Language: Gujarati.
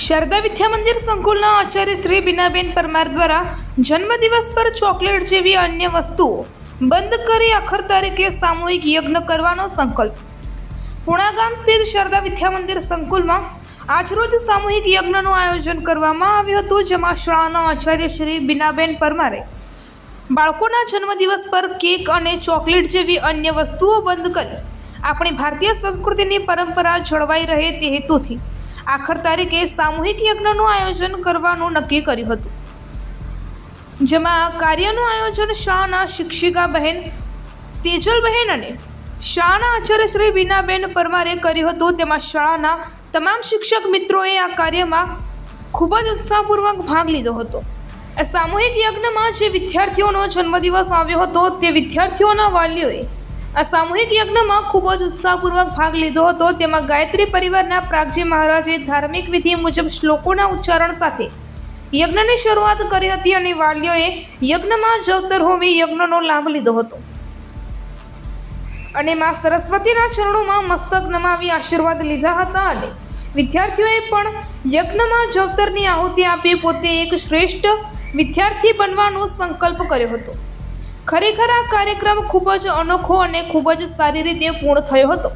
શારદા વિદ્યા મંદિર સંકુલના આચાર્ય શ્રી બીનાબેન પરમાર દ્વારા જન્મદિવસ પર ચોકલેટ જેવી અન્ય વસ્તુઓ બંધ કરી આખર તારીખે સામૂહિક યજ્ઞ કરવાનો સંકલ્પ. પુણા ગામ સ્થિત શારદા વિદ્યા મંદિર સંકુલમાં આજરોજ સામૂહિક યજ્ઞનું આયોજન કરવામાં આવ્યું હતું, જેમાં શાળાના આચાર્ય શ્રી બીનાબેન પરમારે બાળકોના જન્મદિવસ પર કેક અને ચોકલેટ જેવી અન્ય વસ્તુઓ બંધ કરી આપણી ભારતીય સંસ્કૃતિની પરંપરા જળવાઈ રહે તે હેતુથી આખર તારીખે સામૂહિક યજ્ઞનું આયોજન કરવાનું નક્કી કર્યું હતું, જેમાં કાર્યનું આયોજન શાળાના શિક્ષિકા બહેન તેજલબહેન અને શાળાના આચાર્ય શ્રી બીનાબેન પરમારે કર્યું હતું. તેમાં શાળાના તમામ શિક્ષક મિત્રોએ આ કાર્યમાં ખૂબ જ ઉત્સાહપૂર્વક ભાગ લીધો હતો. આ સામૂહિક યજ્ઞમાં જે વિદ્યાર્થીઓનો જન્મદિવસ આવ્યો હતો તે વિદ્યાર્થીઓના વાલીઓએ આ સામૂહિક યજ્ઞમાં ખૂબ જ ઉત્સાહપૂર્વક ભાગ લીધો હતો. તેમાં ગાયત્રી પરિવારના પ્રાગજી મહારાજે ધાર્મિક વિધિ મુજબ શ્લોકોના ઉચ્ચારણ સાથે યજ્ઞની શરૂઆત કરી હતી અને વાલીઓએ યજ્ઞમાં જવતર હોમી યજ્ઞનો લાભ લીધો હતો અને મા સરસ્વતીના ચરણોમાં મસ્તક નમાવી આશીર્વાદ લીધા હતા અને વિદ્યાર્થીઓએ પણ યજ્ઞમાં જવતરની આહુતિ આપી પોતે એક શ્રેષ્ઠ વિદ્યાર્થી બનવાનો સંકલ્પ કર્યો હતો. ખરેખર આ કાર્યક્રમ ખૂબ જ અનોખો અને ખૂબ જ સારી રીતે પૂર્ણ થયો હતો.